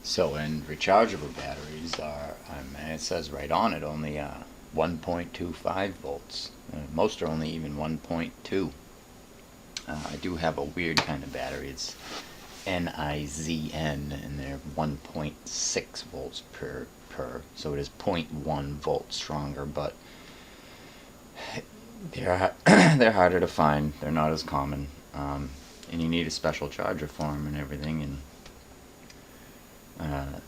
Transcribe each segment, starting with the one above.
So, and rechargeable batteries are, it says right on it, only 1.25 volts. Most are only even 1.2. I do have a weird kind of battery. It's NIZN, and they're 1.6 volts per. So it is zero point 0.1 volts stronger, but they're they're harder to find. They're not as common, and you need a special charger for them and everything. And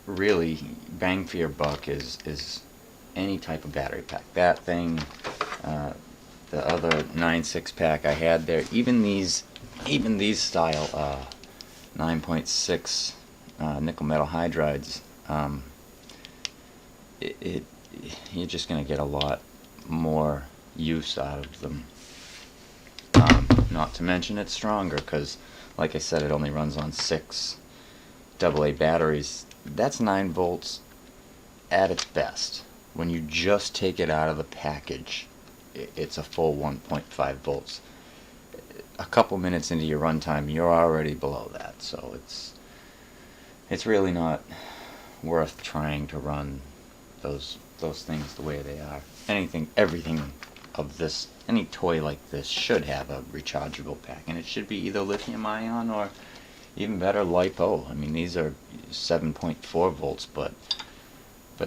really, bang for your buck is any type of battery pack. That thing, the other 9.6 pack I had there, even these style 9.6 nickel metal hydrides, you're just gonna get a lot more use out of them. Not to mention it's stronger because, like I said, it only runs on 6 AA batteries. That's 9 volts at its best. When you just take it out of the package, it's a full 1.5 volts. A couple minutes into your runtime, you're already below that. So it's really not worth trying to run those things the way they are. Everything of this, any toy like this should have a rechargeable pack, and it should be either lithium ion or even better, LiPo. I mean, these are 7.4 volts, but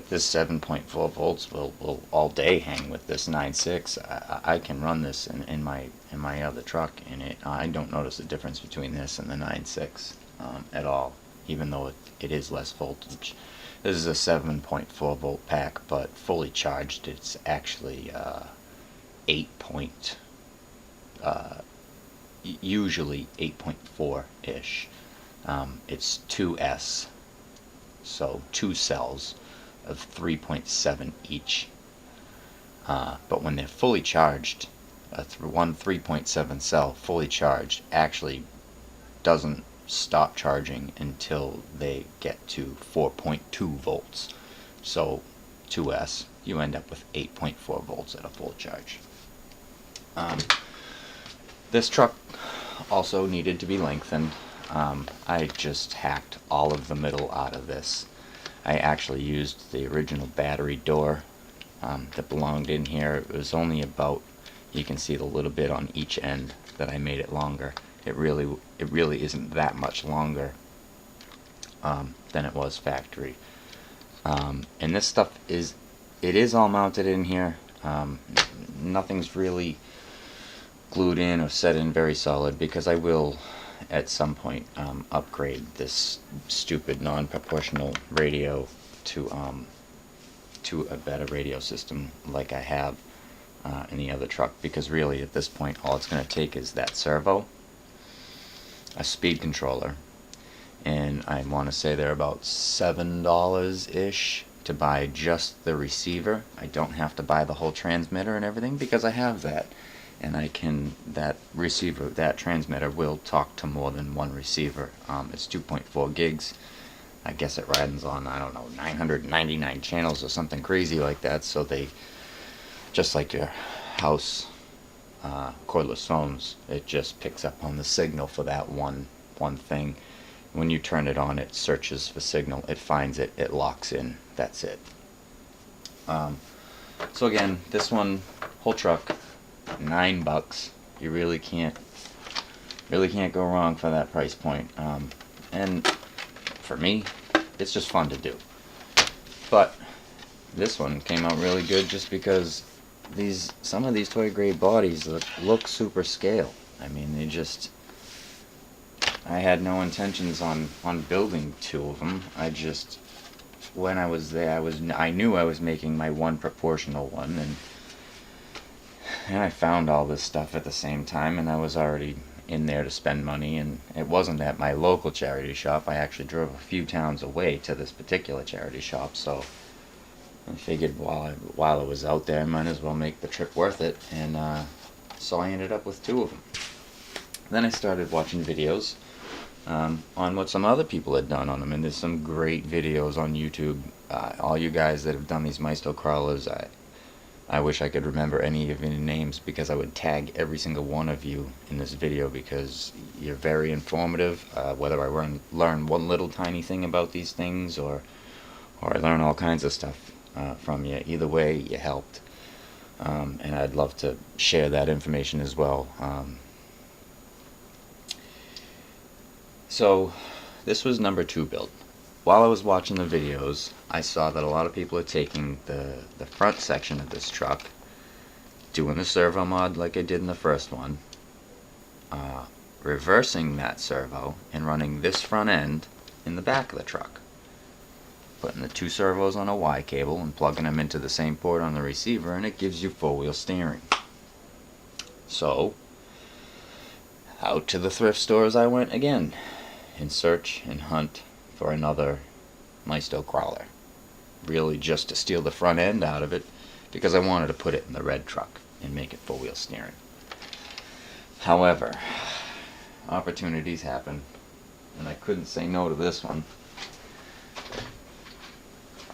this 7.4 volts will all day hang with this 9.6. I can run this in my other truck, and I don't notice the difference between this and the 9.6 at all, even though it is less voltage. This is a 7.4 volt pack, but fully charged, it's actually usually 8.4-ish. It's 2S, so 2 cells of 3.7 each. But when they're fully charged, one 3.7 cell fully charged actually doesn't stop charging until they get to 4.2 volts. So 2S, you end up with 8.4 volts at a full charge. This truck also needed to be lengthened. I just hacked all of the middle out of this. I actually used the original battery door that belonged in here. It was only about, you can see the little bit on each end that I made it longer. It really isn't that much longer than it was factory. And this stuff is all mounted in here. Nothing's really glued in or set in very solid, because I will at some point upgrade this stupid non-proportional radio to a better radio system like I have in the other truck, because really at this point all it's going to take is that servo, a speed controller, and I want to say they're about $7-ish to buy just the receiver. I don't have to buy the whole transmitter and everything, because I have that, and that transmitter will talk to more than one receiver. It's 2.4 gigs. I guess it runs on, I don't know, 999 channels or something crazy like that. So they, just like your house cordless phones, it just picks up on the signal for that one thing. When you turn it on, it searches for signal, it finds it, it locks in, that's it. So again, this one, whole truck, $9. You really can't go wrong for that price point. And for me, it's just fun to do. But this one came out really good just because some of these toy grade bodies look super scale. I mean, I had no intentions on building 2 of them. When I was there, I knew I was making my one proportional one, and I found all this stuff at the same time, and I was already in there to spend money, and it wasn't at my local charity shop. I actually drove a few towns away to this particular charity shop, so I figured while I was out there, I might as well make the trip worth it, and so I ended up with 2 of them. Then I started watching videos on what some other people had done on them, and there's some great videos on YouTube. All you guys that have done these Maisto crawlers, I wish I could remember any of your names, because I would tag every single one of you in this video, because you're very informative. Whether I learn one little tiny thing about these things, or I learn all kinds of stuff from you. Either way, you helped. And I'd love to share that information as well. So this was number 2 build. While I was watching the videos, I saw that a lot of people are taking the front section of this truck, doing the servo mod like I did in the first one, reversing that servo and running this front end in the back of the truck, putting the 2 servos on a Y cable and plugging them into the same port on the receiver, and it gives you 4-wheel steering. So out to the thrift stores I went again, in search and hunt for another Maisto crawler, really just to steal the front end out of it, because I wanted to put it in the red truck and make it 4-wheel steering. However, opportunities happen, and I couldn't say no to this one,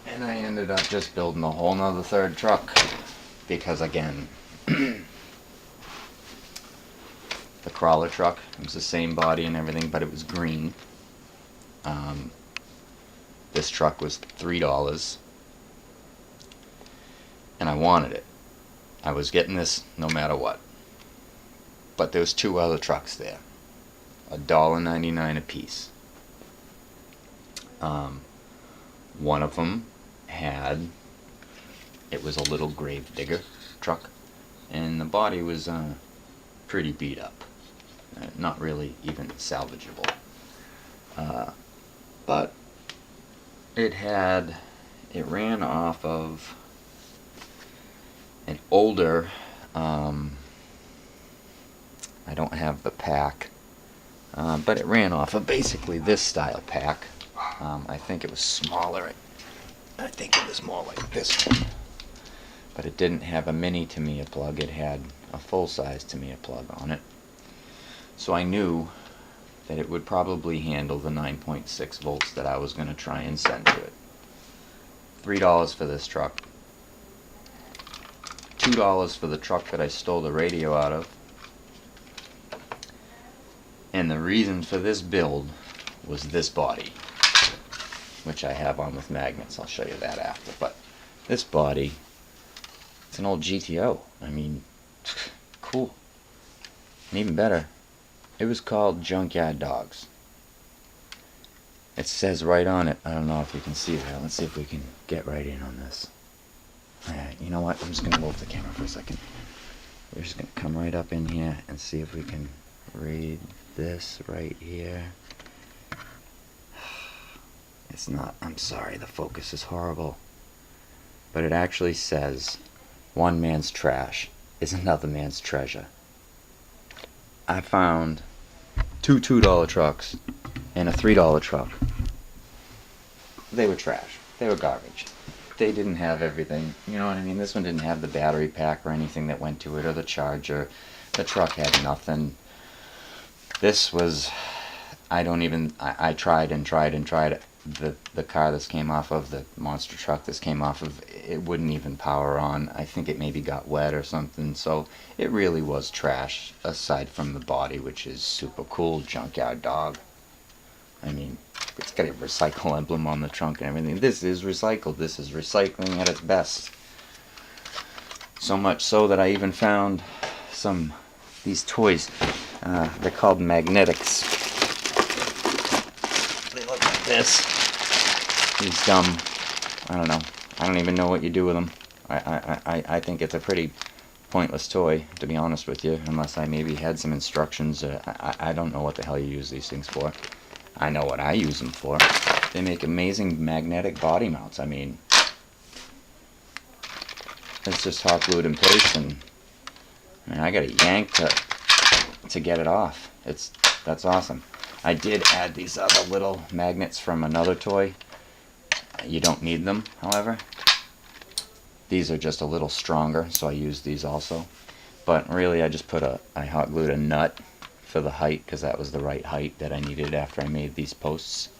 and I ended up just building a whole nother 3rd truck, because again, the crawler truck, it was the same body and everything, but it was green. This truck was $3, and I wanted it. I was getting this no matter what. But there was 2 other trucks there, $1.99 a piece. One of them it was a little grave digger truck, and the body was pretty beat up, not really even salvageable. But it ran off of an older, I don't have the pack, but it ran off of basically this style pack. I think it was smaller. I think it was more like this one. But it didn't have a mini Tamiya plug, it had a full-size Tamiya plug on it. So I knew that it would probably handle the 9.6 volts that I was going to try and send to it. $3 for this truck. $2 for the truck that I stole the radio out of. And the reason for this build was this body, which I have on with magnets. I'll show you that after. But this body, it's an old GTO. I mean, cool. And even better, it was called Junkyard Dogs. It says right on it, I don't know if you can see that. Let's see if we can get right in on this. Alright, you know what? I'm just going to move the camera for a second. We're just going to come right up in here and see if we can read this right here. It's not, I'm sorry, the focus is horrible. But it actually says, one man's trash is another man's treasure. I found 2 $2 trucks and a $3 truck. They were trash. They were garbage. They didn't have everything. You know what I mean? This one didn't have the battery pack or anything that went to it, or the charger. The truck had nothing. This was, I tried and tried and tried. The car this came off of, the monster truck this came off of, it wouldn't even power on. I think it maybe got wet or something. So it really was trash, aside from the body, which is super cool. Junkyard Dog. I mean, it's got a recycle emblem on the trunk and everything. This is recycled. This is recycling at its best. So much so that I even found these toys. They're called magnetics. They look like this. These dumb, I don't know. I don't even know what you do with them. I think it's a pretty pointless toy, to be honest with you, unless I maybe had some instructions. I don't know what the hell you use these things for. I know what I use them for. They make amazing magnetic body mounts. I mean, it's just hot glued in place, and I got to yank to get it off. That's awesome. I did add these other little magnets from another toy. You don't need them, however. These are just a little stronger, so I use these also. But really, I just I hot glued a nut for the height, because that was the right height that I needed after I made these posts.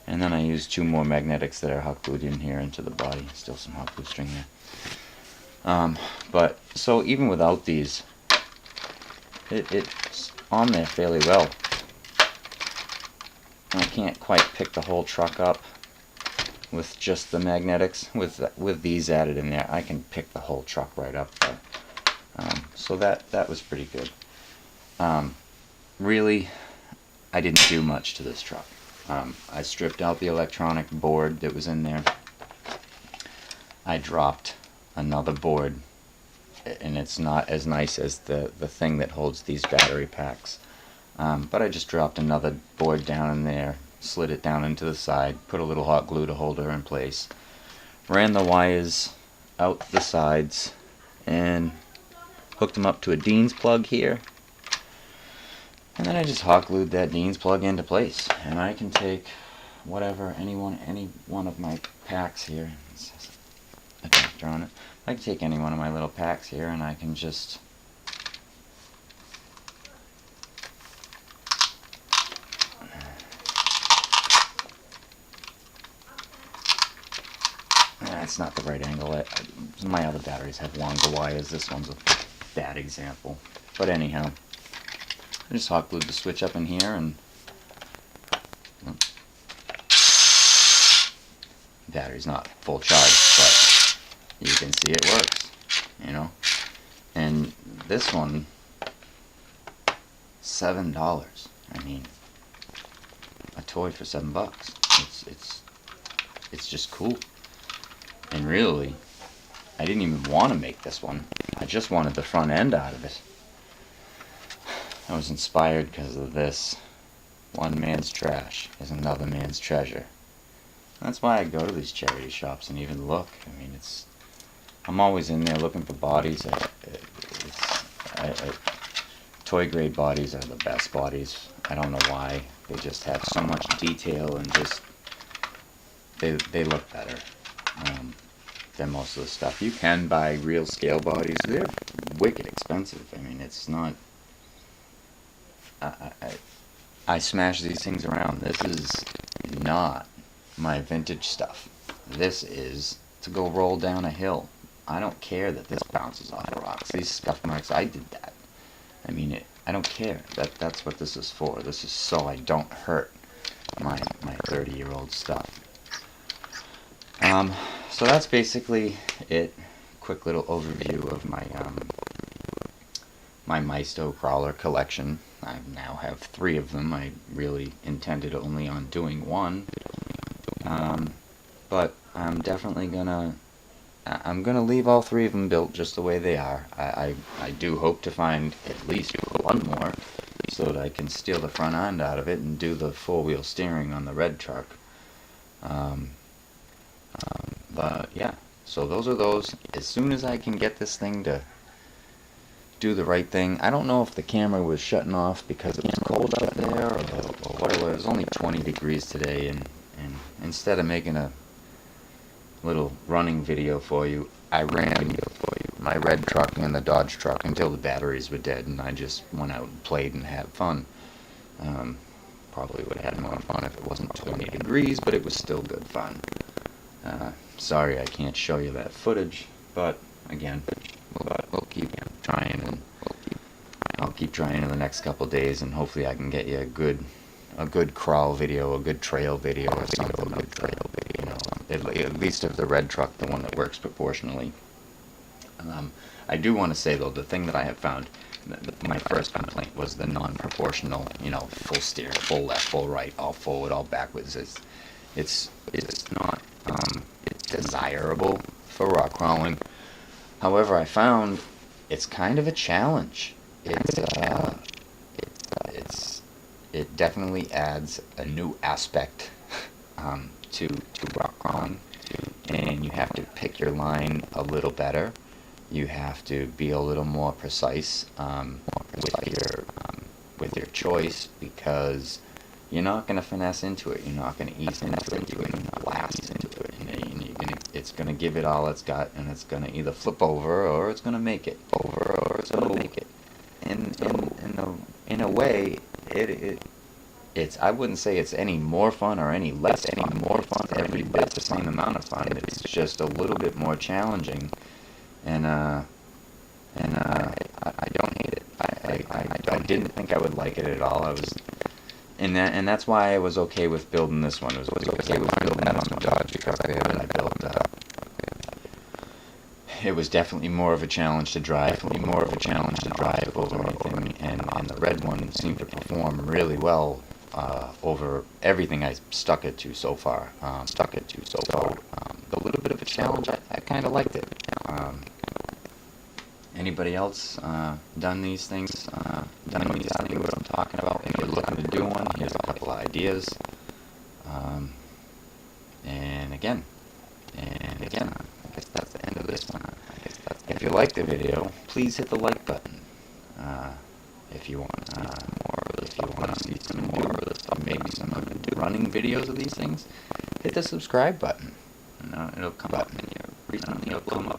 And then I used 2 more magnetics that are hot glued in here into the body. Still some hot glue string But so even without these, it's on there fairly well. I can't quite pick the whole truck up with just the magnetics. With these added in there, I can pick the whole truck right up there. So that was pretty good. Really, I didn't do much to this truck. I stripped out the electronic board that was in there. I dropped another board, and it's not as nice as the thing that holds these battery packs. But I just dropped another board down in there, slid it down into the side, put a little hot glue to hold her in place, ran the wires out the sides, and hooked them up to a Dean's plug here. And then I just hot glued that Dean's plug into place. And I can take whatever, any one of my packs here. It says adapter on it. I can take any one of my little packs here, and I can just that's not the right angle. My other batteries have longer wires. This one's a bad example. But anyhow, I just hot glued the switch up in here, and battery's not full charge, but you can see it works, you know. And this one, $7. I mean, a toy for $7. It's just cool. And really, I didn't even want to make this one. I just wanted the front end out of it. I was inspired because of this. One man's trash is another man's treasure. That's why I go to these charity shops and even look. I mean, I'm always in there looking for bodies. Toy grade bodies are the best bodies. I don't know why. They just have so much detail, and just they look better than most of the stuff. You can buy real scale bodies. They're wicked expensive. I mean, it's not. I smash these things around. This is not my vintage stuff. This is to go roll down a hill. I don't care that this bounces off the rocks. These scuff marks, I did that. I mean, I don't care. That's what this is for. This is so I don't hurt my 30-year-old stuff. So that's basically it. Quick little overview of my my Maisto crawler collection. I now have 3 of them. I really intended only on doing one, but I'm definitely gonna leave all 3 of them built just the way they are. I do hope to find at least one more, so that I can steal the front end out of it and do the 4-wheel steering on the red truck. But yeah, so those are those. As soon as I can get this thing to do the right thing. I don't know if the camera was shutting off because it was cold out there, or what it was. It was only 20 degrees today, and instead of making a little running video for you, I ran my red truck and the Dodge truck until the batteries were dead, and I just went out and played and had fun. Probably would have had more fun if it wasn't 20 degrees, but it was still good fun. Sorry I can't show you that footage, but again, we'll keep trying, and I'll keep trying in the next couple days, and hopefully I can get you a good crawl video, a good trail video, or something. You know, at least of the red truck, the one that works proportionally. I do want to say though, the thing that I have found, my first complaint was the non-proportional, you know, full steer, full left, full right, all forward, all backwards. It's not desirable for rock crawling. However, I found it's kind of a challenge. It definitely adds a new aspect to rock crawling, and you have to pick your line a little better. You have to be a little more precise with your choice, because you're not going to finesse into it. You're not going to ease into it. You're going to blast into it, and it's going to give it all it's got, and it's going to either flip over, or it's going to make it over, or it's going to make it. In a way, it's I wouldn't say it's any more fun or any less fun. Every bit the same amount of fun. It's just a little bit more challenging, I don't hate it. I didn't think I would like it at all. And that's why I was okay with building this one. It was okay with building that on the Dodge because I had built. It was definitely more of a challenge to drive. Over anything, and the red one seemed to perform really well over everything I stuck it to so far. A little bit of a challenge. I kind of liked it. Anybody else done these things? Done exactly what I'm talking about? If you're looking to do one, here's a couple of ideas. And again, I guess that's the end of this one. If you like the video, please hit the like button. If you want to see some more of this stuff, maybe some of the running videos of these things, hit the subscribe button. It'll come up in your recently uploaded.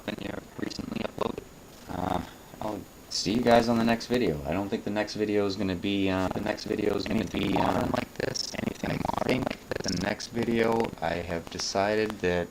I'll see you guys on the next video. I don't think the next video is going to be like this. Anything. I think the next video I have decided that